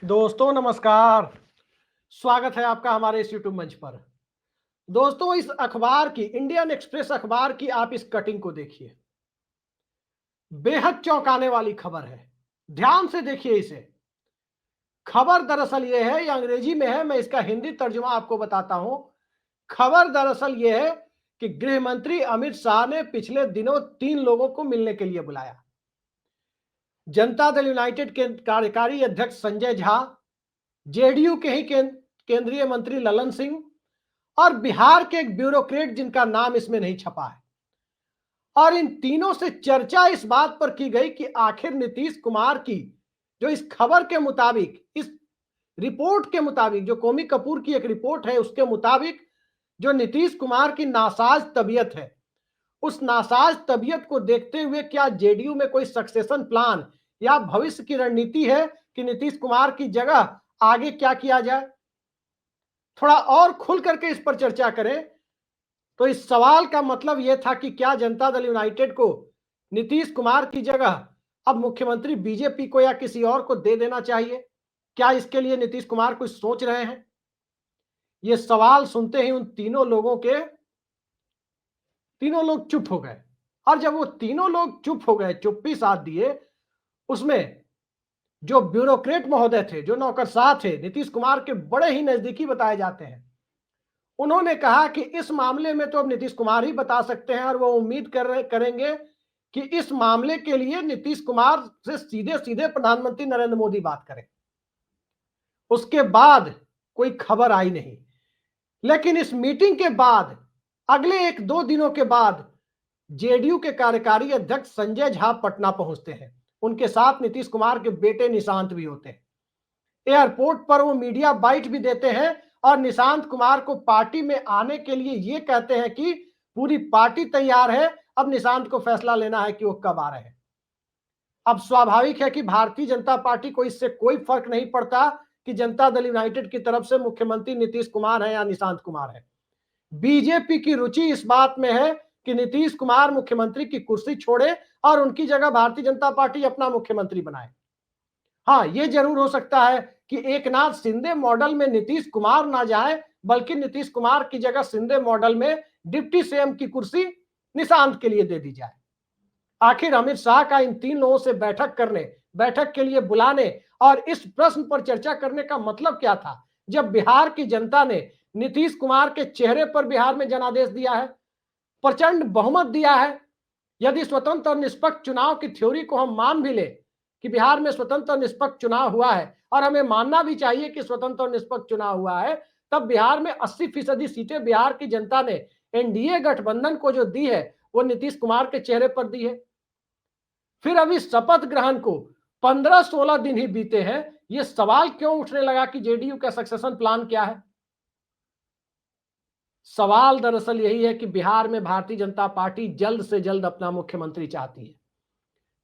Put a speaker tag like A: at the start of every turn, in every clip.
A: दोस्तों नमस्कार। स्वागत है आपका हमारे इस यूट्यूब मंच पर। दोस्तों, इस अखबार की, इंडियन एक्सप्रेस अखबार की आप इस कटिंग को देखिए। बेहद चौंकाने वाली खबर है। ध्यान से देखिए इसे। खबर दरअसल यह है, यह अंग्रेजी में है, मैं इसका हिंदी तर्जुमा आपको बताता हूं। खबर दरअसल यह है कि गृह मंत्री अमित शाह ने पिछले दिनों 3 लोगों को मिलने के लिए बुलाया। जनता दल यूनाइटेड के कार्यकारी अध्यक्ष संजय झा, जेडीयू के ही केंद्रीय मंत्री ललन सिंह और बिहार के एक ब्यूरोक्रेट जिनका नाम इसमें नहीं छपा है। और इन तीनों से चर्चा इस बात पर की गई कि आखिर नीतीश कुमार की, जो इस खबर के मुताबिक, इस रिपोर्ट के मुताबिक, जो कौमी कपूर की एक रिपोर्ट है उसके मुताबिक, जो नीतीश कुमार की नासाज तबीयत है, उस नासाज तबीयत को देखते हुए क्या जेडीयू में कोई सक्सेशन प्लान या भविष्य की रणनीति है कि नीतीश कुमार की जगह आगे क्या किया जाए। थोड़ा और खुल करके इस पर चर्चा करें तो इस सवाल का मतलब यह था कि क्या जनता दल यूनाइटेड को नीतीश कुमार की जगह अब मुख्यमंत्री बीजेपी को या किसी और को दे देना चाहिए। क्या इसके लिए नीतीश कुमार कुछ सोच रहे हैं? यह सवाल सुनते ही उन तीनों लोग चुप हो गए। और जब वो तीनों लोग चुप हो गए, चुप्पी साध दिए, उसमें जो ब्यूरोक्रेट महोदय थे, जो नौकरशाह थे, नीतीश कुमार के बड़े ही नजदीकी बताए जाते हैं, उन्होंने कहा कि इस मामले में तो अब नीतीश कुमार ही बता सकते हैं और वो उम्मीद करेंगे कि इस मामले के लिए नीतीश कुमार से सीधे सीधे प्रधानमंत्री नरेंद्र मोदी बात करें। उसके बाद कोई खबर आई नहीं। लेकिन इस मीटिंग के बाद अगले 1-2 दिनों के बाद जेडीयू के कार्यकारी अध्यक्ष संजय झा पटना पहुंचते हैं। उनके साथ नीतीश कुमार के बेटे निशांत भी होते हैं। एयरपोर्ट पर वो मीडिया बाइट भी देते हैं और निशांत कुमार को पार्टी में आने के लिए ये कहते हैं कि पूरी पार्टी तैयार है, अब निशांत को फैसला लेना है कि वो कब आ रहे हैं। अब स्वाभाविक है कि भारतीय जनता पार्टी को इससे कोई फर्क नहीं पड़ता कि जनता दल यूनाइटेड की तरफ से मुख्यमंत्री नीतीश कुमार है या निशांत कुमार है। बीजेपी की रुचि इस बात में है कि नीतीश कुमार मुख्यमंत्री की कुर्सी छोड़े और उनकी जगह भारतीय जनता पार्टी अपना मुख्यमंत्री बनाए। हाँ, यह जरूर हो सकता है कि एकनाथ शिंदे मॉडल में नीतीश कुमार ना जाए, बल्कि नीतीश कुमार की जगह शिंदे मॉडल में डिप्टी सीएम की कुर्सी निशांत के लिए दे दी जाए। आखिर अमित शाह का इन 3 लोगों से बैठक के लिए बुलाने और इस प्रश्न पर चर्चा करने का मतलब क्या था, जब बिहार की जनता ने नीतीश कुमार के चेहरे पर बिहार में जनादेश दिया है, प्रचंड बहुमत दिया है। यदि स्वतंत्र और निष्पक्ष चुनाव की थ्योरी को हम मान भी ले कि बिहार में स्वतंत्र और निष्पक्ष चुनाव हुआ है, और हमें मानना भी चाहिए कि स्वतंत्र और निष्पक्ष चुनाव हुआ है, तब बिहार में 80% सीटें बिहार की जनता ने एनडीए गठबंधन को जो दी है वो नीतीश कुमार के चेहरे पर दी है। फिर अभी शपथ ग्रहण को 15-16 दिन ही बीते हैं, ये सवाल क्यों उठने लगा कि जेडीयू का सक्सेशन प्लान क्या है? सवाल दरअसल यही है कि बिहार में भारतीय जनता पार्टी जल्द से जल्द अपना मुख्यमंत्री चाहती है।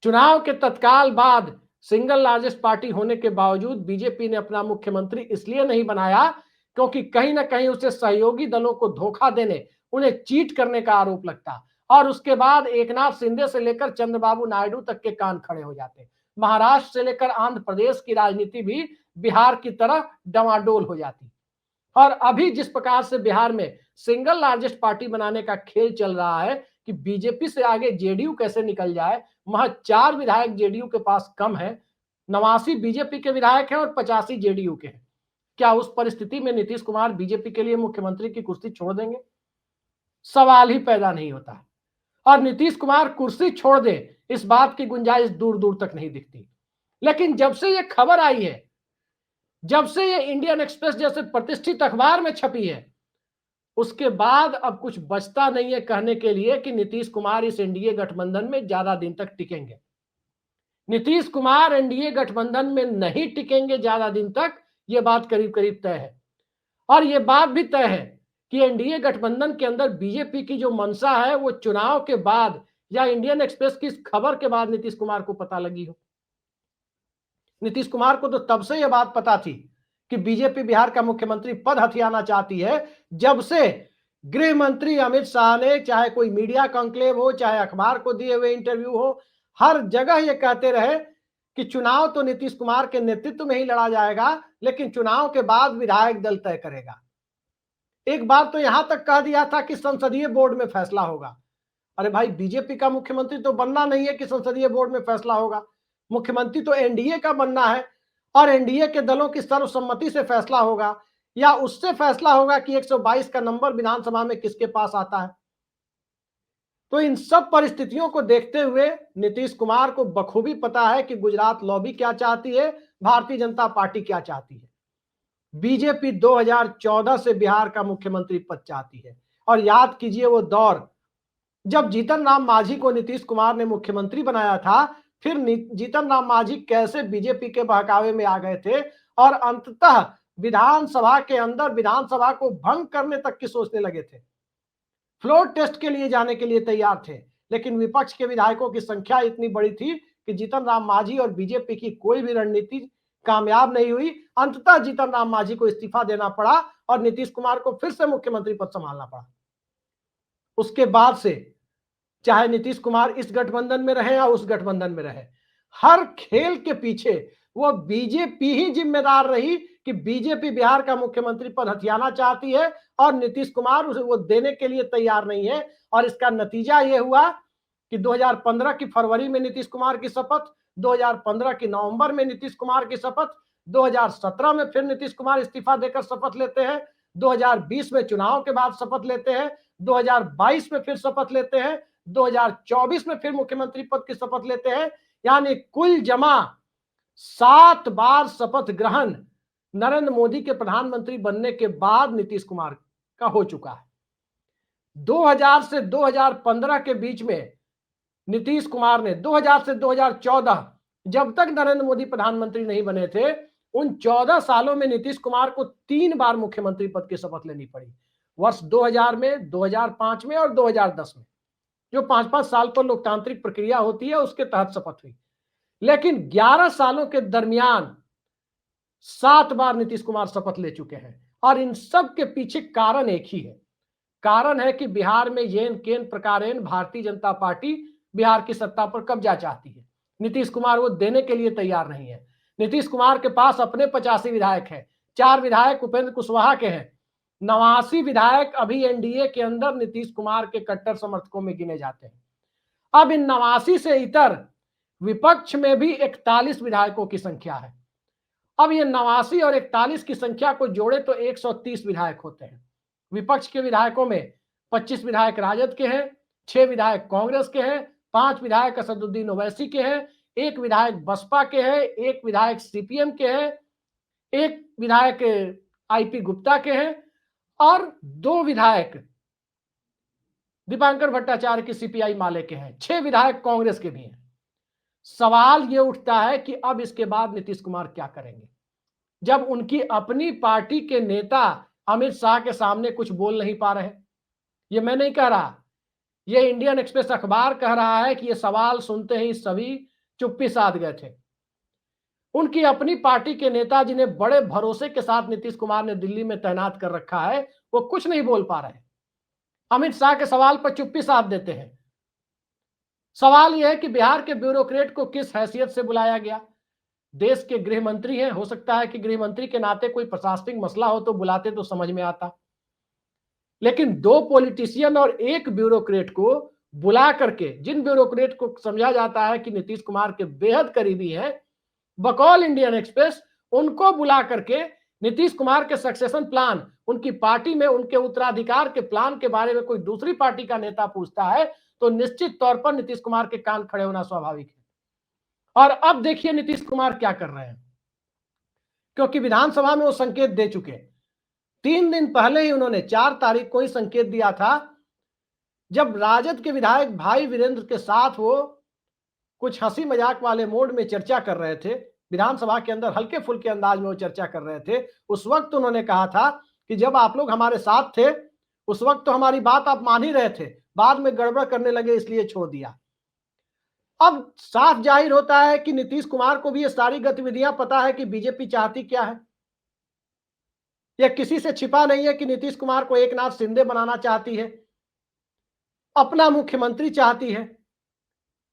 A: चुनाव के तत्काल बाद सिंगल लार्जेस्ट पार्टी होने के बावजूद बीजेपी ने अपना मुख्यमंत्री इसलिए नहीं बनाया क्योंकि कहीं ना कहीं उसे सहयोगी दलों को धोखा देने, उन्हें चीट करने का आरोप लगता। और उसके बाद एकनाथ शिंदे से लेकर चंद्रबाबू नायडू तक के कान खड़े हो जाते। महाराष्ट्र से लेकर आंध्र प्रदेश की राजनीति भी बिहार की तरह डवाडोल हो जाती। और अभी जिस प्रकार से बिहार में सिंगल लार्जेस्ट पार्टी बनाने का खेल चल रहा है कि बीजेपी से आगे जेडीयू कैसे निकल जाए, महज 4 विधायक जेडीयू के पास कम है, 89 बीजेपी के विधायक हैं और 85 जेडीयू के हैं। क्या उस परिस्थिति में नीतीश कुमार बीजेपी के लिए मुख्यमंत्री की कुर्सी छोड़ देंगे? सवाल ही पैदा नहीं होता। और नीतीश कुमार कुर्सी छोड़ दे, इस बात की गुंजाइश दूर दूर तक नहीं दिखती। लेकिन जब से यह खबर आई है, जब से ये इंडियन एक्सप्रेस जैसे प्रतिष्ठित अखबार में छपी है, उसके बाद अब कुछ बचता नहीं है कहने के लिए कि नीतीश कुमार इस एनडीए गठबंधन में ज्यादा दिन तक टिकेंगे। नीतीश कुमार एनडीए गठबंधन में नहीं टिकेंगे ज्यादा दिन तक, यह बात करीब करीब तय है। और यह बात भी तय है कि एनडीए गठबंधन के अंदर बीजेपी की जो मंशा है वो चुनाव के बाद या इंडियन एक्सप्रेस की इस खबर के बाद नीतीश कुमार को पता लगी हो। नीतीश कुमार को तो तब से यह बात पता थी कि बीजेपी बिहार का मुख्यमंत्री पद हथियाना चाहती है, जब से गृह मंत्री अमित शाह ने, चाहे कोई मीडिया कॉन्क्लेव हो, चाहे अखबार को दिए हुए इंटरव्यू हो, हर जगह ये कहते रहे कि चुनाव तो नीतीश कुमार के नेतृत्व में ही लड़ा जाएगा, लेकिन चुनाव के बाद विधायक दल तय करेगा। एक बार तो यहां तक कह दिया था कि संसदीय बोर्ड में फैसला होगा। अरे भाई, बीजेपी का मुख्यमंत्री तो बनना नहीं है कि संसदीय बोर्ड में फैसला होगा। मुख्यमंत्री तो एनडीए का बनना है और एनडीए के दलों की सर्वसम्मति से फैसला होगा, या उससे फैसला होगा कि 122 का नंबर विधानसभा में किसके पास आता है। तो इन सब परिस्थितियों को देखते हुए नीतीश कुमार को बखूबी पता है कि गुजरात लॉबी क्या चाहती है, भारतीय जनता पार्टी क्या चाहती है। बीजेपी 2014 से बिहार का मुख्यमंत्री पद चाहती है, और याद कीजिए वो दौर जब जीतन राम मांझी को नीतीश कुमार ने मुख्यमंत्री बनाया था। फिर जीतन राम मांझी कैसे बीजेपी के बहकावे में आ गए थे और अंततः विधानसभा के अंदर विधानसभा को भंग करने तक की सोचने लगे थे। फ्लोर टेस्ट के लिए जाने के लिए तैयार थे, लेकिन विपक्ष के विधायकों की संख्या इतनी बड़ी थी कि जीतन राम मांझी और बीजेपी की कोई भी रणनीति कामयाब नहीं हुई। अंततः जीतन राम मांझी को इस्तीफा देना पड़ा और नीतीश कुमार को फिर से मुख्यमंत्री पद संभालना पड़ा। उसके बाद से चाहे नीतीश कुमार इस गठबंधन में रहे या उस गठबंधन में रहे, हर खेल के पीछे वो बीजेपी ही जिम्मेदार रही कि बीजेपी बिहार का मुख्यमंत्री पद हथियाना चाहती है और नीतीश कुमार उसे वो देने के लिए तैयार नहीं है। और इसका नतीजा ये हुआ कि 2015 की फरवरी में नीतीश कुमार की शपथ, 2015 की नवंबर में नीतीश कुमार की शपथ, 2017 में फिर नीतीश कुमार इस्तीफा देकर शपथ लेते हैं, 2020 में चुनाव के बाद शपथ लेते हैं, 2022 में फिर शपथ लेते हैं, 2024 में फिर मुख्यमंत्री पद की शपथ लेते हैं। यानी कुल जमा 7 बार शपथ ग्रहण नरेंद्र मोदी के प्रधानमंत्री बनने के बाद नीतीश कुमार का हो चुका है। 2000 से 2015 के बीच में नीतीश कुमार ने 2000 से 2014, जब तक नरेंद्र मोदी प्रधानमंत्री नहीं बने थे, उन 14 सालों में नीतीश कुमार को 3 बार मुख्यमंत्री पद की शपथ लेनी पड़ी। वर्ष 2000 में, 2005 में और 2010 में, जो 5-5 साल पर लोकतांत्रिक प्रक्रिया होती है उसके तहत शपथ हुई। लेकिन 11 सालों के दरमियान 7 बार नीतीश कुमार शपथ ले चुके हैं, और इन सब के पीछे कारण एक ही है। कारण है कि बिहार में येन केन प्रकारेण भारतीय जनता पार्टी बिहार की सत्ता पर कब्जा चाहती है। नीतीश कुमार वो देने के लिए तैयार नहीं है। नीतीश कुमार के पास अपने 85 विधायक हैं, 4 विधायक उपेंद्र कुशवाहा के हैं, 89 विधायक अभी एनडीए के अंदर नीतीश कुमार के कट्टर समर्थकों में गिने जाते हैं। अब इन 89 से इतर विपक्ष में भी 41 विधायकों की संख्या है। अब ये 89 और 41 की संख्या को जोड़े तो 130 विधायक होते हैं। विपक्ष के विधायकों में 25 विधायक राजद के हैं, 6 विधायक कांग्रेस के हैं, 5 विधायक असदुद्दीन ओवैसी के हैं, 1 विधायक बसपा के हैं, 1 विधायक सीपीएम के हैं, 1 विधायक आईपी गुप्ता के हैं और 2 विधायक दीपांकर भट्टाचार्य की सीपीआई माले के हैं, 6 विधायक कांग्रेस के भी हैं। सवाल यह उठता है कि अब इसके बाद नीतीश कुमार क्या करेंगे, जब उनकी अपनी पार्टी के नेता अमित शाह के सामने कुछ बोल नहीं पा रहे। ये मैं नहीं कह रहा, ये इंडियन एक्सप्रेस अखबार कह रहा है कि ये सवाल सुनते ही सभी चुप्पी साध गए थे। उनकी अपनी पार्टी के नेता, जिन्हें बड़े भरोसे के साथ नीतीश कुमार ने दिल्ली में तैनात कर रखा है, वो कुछ नहीं बोल पा रहे। अमित शाह के सवाल पर चुप्पी साध देते हैं। सवाल यह है कि बिहार के ब्यूरोक्रेट को किस हैसियत से बुलाया गया। देश के गृह मंत्री हैं, हो सकता है कि गृह मंत्री के नाते कोई प्रशासनिक मसला हो तो बुलाते तो समझ में आता, लेकिन 2 पॉलिटिशियन और 1 ब्यूरोक्रेट को बुला करके, जिन ब्यूरोक्रेट को समझा जाता है कि नीतीश कुमार के बेहद करीबी हैं, बकौल इंडियन एक्सप्रेस, उनको बुला करके नीतीश कुमार के सक्सेशन प्लान, उनकी पार्टी में उनके उत्तराधिकार के प्लान के बारे में कोई दूसरी पार्टी का नेता पूछता है तो निश्चित तौर पर नीतीश कुमार के कान खड़े होना स्वाभाविक है। और अब देखिए नीतीश कुमार क्या कर रहे हैं, क्योंकि विधानसभा में वो संकेत दे चुके हैं। 3 दिन पहले ही उन्होंने 4 तारीख को ही संकेत दिया था, जब राजद के विधायक भाई वीरेंद्र के साथ वो कुछ हंसी मजाक वाले मोड में चर्चा कर रहे थे, विधानसभा के अंदर हल्के फुल्के अंदाज में वो चर्चा कर रहे थे। उस वक्त उन्होंने कहा था कि जब आप लोग हमारे साथ थे उस वक्त तो हमारी बात आप मान ही रहे थे, बाद में गड़बड़ करने लगे इसलिए छोड़ दिया। अब साफ जाहिर होता है कि नीतीश कुमार को भी ये सारी गतिविधियां पता है कि बीजेपी चाहती क्या है। यह किसी से छिपा नहीं है कि नीतीश कुमार को एकनाथ शिंदे बनाना चाहती है, अपना मुख्यमंत्री चाहती है।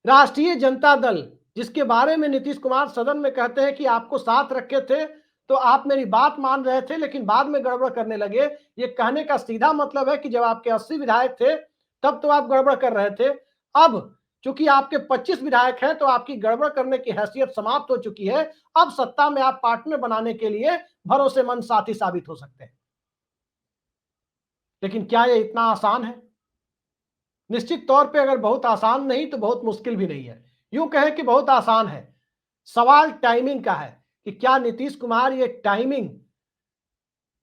A: राष्ट्रीय जनता दल जिसके बारे में नीतीश कुमार सदन में कहते हैं कि आपको साथ रखे थे तो आप मेरी बात मान रहे थे लेकिन बाद में गड़बड़ करने लगे। ये कहने का सीधा मतलब है कि जब आपके 80 विधायक थे तब तो आप गड़बड़ कर रहे थे। अब चूंकि आपके 25 विधायक हैं तो आपकी गड़बड़ करने की हैसियत समाप्त हो चुकी है। अब सत्ता में आप पार्टनर बनाने के लिए भरोसेमंद साथी साबित हो सकते हैं। लेकिन क्या यह इतना आसान है? निश्चित तौर पे अगर बहुत आसान नहीं तो बहुत मुश्किल भी नहीं है। यूं कहें कि बहुत आसान है। सवाल टाइमिंग का है कि क्या नीतीश कुमार ये टाइमिंग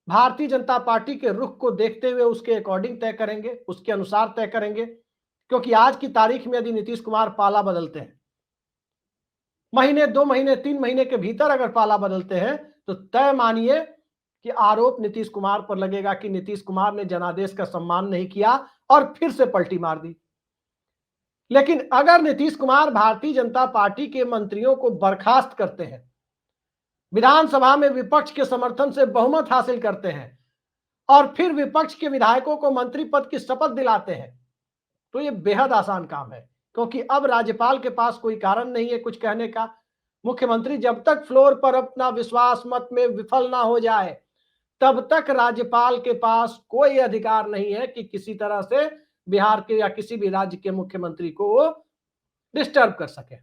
A: भारतीय जनता पार्टी के रुख को देखते हुए उसके अकॉर्डिंग तय करेंगे, उसके अनुसार तय करेंगे। क्योंकि आज की तारीख में यदि नीतीश कुमार पाला बदलते हैं, महीने 2 महीने 3 महीने के भीतर अगर पाला बदलते हैं तो तय मानिए कि आरोप नीतीश कुमार पर लगेगा कि नीतीश कुमार ने जनादेश का सम्मान नहीं किया और फिर से पलटी मार दी। लेकिन अगर नीतीश कुमार भारतीय जनता पार्टी के मंत्रियों को बर्खास्त करते हैं, विधानसभा में विपक्ष के समर्थन से बहुमत हासिल करते हैं और फिर विपक्ष के विधायकों को मंत्री पद की शपथ दिलाते हैं, तो यह बेहद आसान काम है। क्योंकि अब राज्यपाल के पास कोई कारण नहीं है कुछ कहने का। मुख्यमंत्री जब तक फ्लोर पर अपना विश्वास मत में विफल ना हो जाए तब तक राज्यपाल के पास कोई अधिकार नहीं है कि किसी तरह से बिहार के या किसी भी राज्य के मुख्यमंत्री को वो डिस्टर्ब कर सके।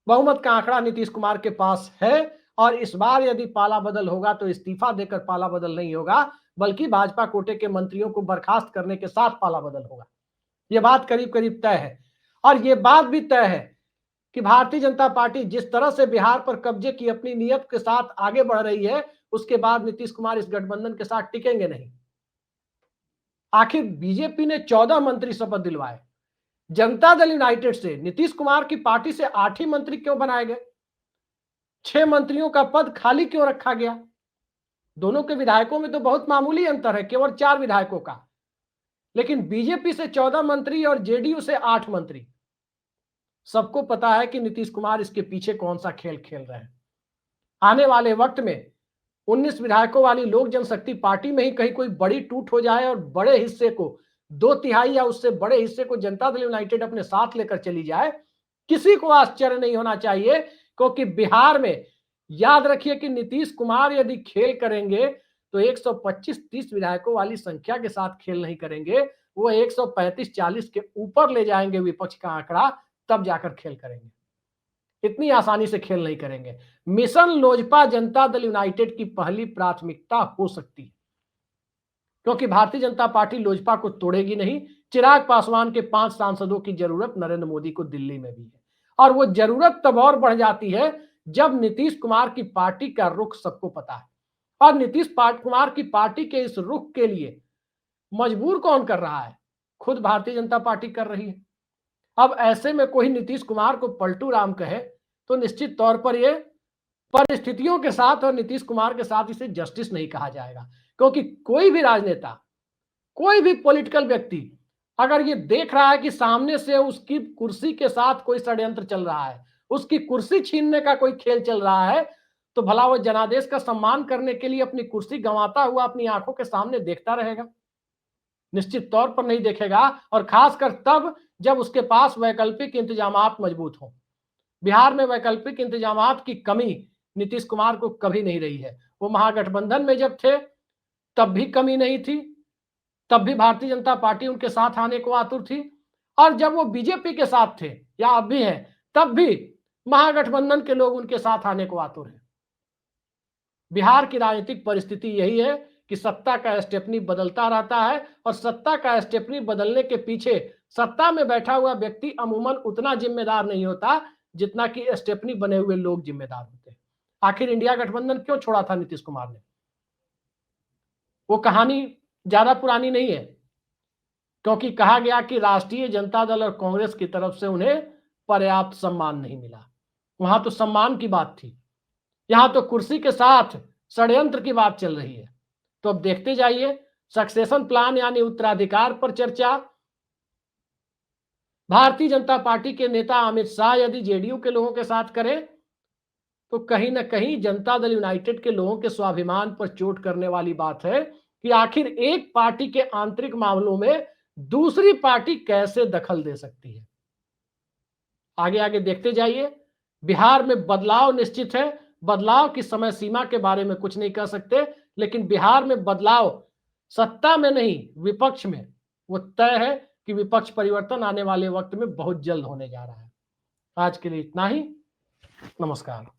A: बहुमत का आंकड़ा नीतीश कुमार के पास है और इस बार यदि पाला बदल होगा तो इस्तीफा देकर पाला बदल नहीं होगा, बल्कि भाजपा कोटे के मंत्रियों को बर्खास्त करने के साथ पाला बदल होगा। यह बात करीब करीब तय है। और यह बात भी तय है कि भारतीय जनता पार्टी जिस तरह से बिहार पर कब्जे की अपनी नीयत के साथ आगे बढ़ रही है, उसके बाद नीतीश कुमार इस गठबंधन के साथ टिकेंगे नहीं। आखिर बीजेपी ने 14 मंत्री शपथ दिलवाए, जनता दल यूनाइटेड से नीतीश कुमार की पार्टी से 8 ही मंत्री क्यों बनाए गए? 6 मंत्रियों का पद खाली क्यों रखा गया? दोनों के विधायकों में तो बहुत मामूली अंतर है, केवल 4 विधायकों का। लेकिन बीजेपी से 14 मंत्री और जेडीयू से 8 मंत्री। सबको पता है कि नीतीश कुमार इसके पीछे कौन सा खेल खेल रहे हैं। आने वाले वक्त में 19 विधायकों वाली लोक जनशक्ति पार्टी में ही कहीं कोई बड़ी टूट हो जाए और बड़े हिस्से को 2/3 या उससे बड़े हिस्से को जनता दल यूनाइटेड अपने साथ लेकर चली जाए, किसी को आश्चर्य नहीं होना चाहिए। क्योंकि बिहार में याद रखिए कि नीतीश कुमार यदि खेल करेंगे तो 125-30 विधायकों वाली संख्या के साथ खेल नहीं करेंगे, वो 135-40 के ऊपर ले जाएंगे विपक्ष का आंकड़ा, तब जाकर खेल करेंगे। इतनी आसानी से खेल नहीं करेंगे। मिशन लोजपा जनता दल यूनाइटेड की पहली प्राथमिकता हो सकती है, क्योंकि भारतीय जनता पार्टी लोजपा को तोड़ेगी नहीं। चिराग पासवान के 5 सांसदों की जरूरत नरेंद्र मोदी को दिल्ली में भी है, और वो जरूरत तब और बढ़ जाती है जब नीतीश कुमार की पार्टी का रुख सबको पता है। और नीतीश कुमार की पार्टी के इस रुख के लिए मजबूर कौन कर रहा है? खुद भारतीय जनता पार्टी कर रही है। अब ऐसे में कोई नीतीश कुमार को पलटू राम कहे तो निश्चित तौर पर यह परिस्थितियों के साथ और नीतीश कुमार के साथ इसे जस्टिस नहीं कहा जाएगा। क्योंकि कोई भी राजनेता, कोई भी पॉलिटिकल व्यक्ति अगर ये देख रहा है कि सामने से उसकी कुर्सी के साथ कोई षड्यंत्र चल रहा है, उसकी कुर्सी छीनने का कोई खेल चल रहा है, तो भला वो जनादेश का सम्मान करने के लिए अपनी कुर्सी गंवाता हुआ अपनी आंखों के सामने देखता रहेगा? निश्चित तौर पर नहीं देखेगा। और खासकर तब जब उसके पास वैकल्पिक इंतजामात मजबूत हो। बिहार में वैकल्पिक इंतजामात की कमी नीतीश कुमार को कभी नहीं रही है। वो महागठबंधन में जब थे तब भी कमी नहीं थी, तब भी भारतीय जनता पार्टी उनके साथ आने को आतुर थी, और जब वो बीजेपी के साथ थे या अब भी हैं तब भी महागठबंधन के लोग उनके साथ आने को आतुर हैं। बिहार की राजनीतिक परिस्थिति यही है कि सत्ता का स्टेपनी बदलता रहता है, और सत्ता का स्टेपनी बदलने के पीछे सत्ता में बैठा हुआ व्यक्ति अमूमन उतना जिम्मेदार नहीं होता जितना कि स्टेपनी बने हुए लोग जिम्मेदार होते हैं। आखिर इंडिया गठबंधन क्यों छोड़ा था नीतीश कुमार ने? वो कहानी ज्यादा पुरानी नहीं है, क्योंकि कहा गया कि राष्ट्रीय जनता दल और कांग्रेस की तरफ से उन्हें पर्याप्त सम्मान नहीं मिला। वहां तो सम्मान की बात थी, यहां तो कुर्सी के साथ षड्यंत्र की बात चल रही है। तो अब देखते जाइए, सक्सेशन प्लान यानी उत्तराधिकार पर चर्चा भारतीय जनता पार्टी के नेता अमित शाह यदि जेडीयू के लोगों के साथ करें तो कहीं ना कहीं जनता दल यूनाइटेड के लोगों के स्वाभिमान पर चोट करने वाली बात है कि आखिर एक पार्टी के आंतरिक मामलों में दूसरी पार्टी कैसे दखल दे सकती है। आगे आगे देखते जाइए। बिहार में बदलाव निश्चित है। बदलाव की समय सीमा के बारे में कुछ नहीं कह सकते, लेकिन बिहार में बदलाव सत्ता में नहीं, विपक्ष में वो तय है कि विपक्ष परिवर्तन आने वाले वक्त में बहुत जल्द होने जा रहा है। आज के लिए इतना ही। नमस्कार।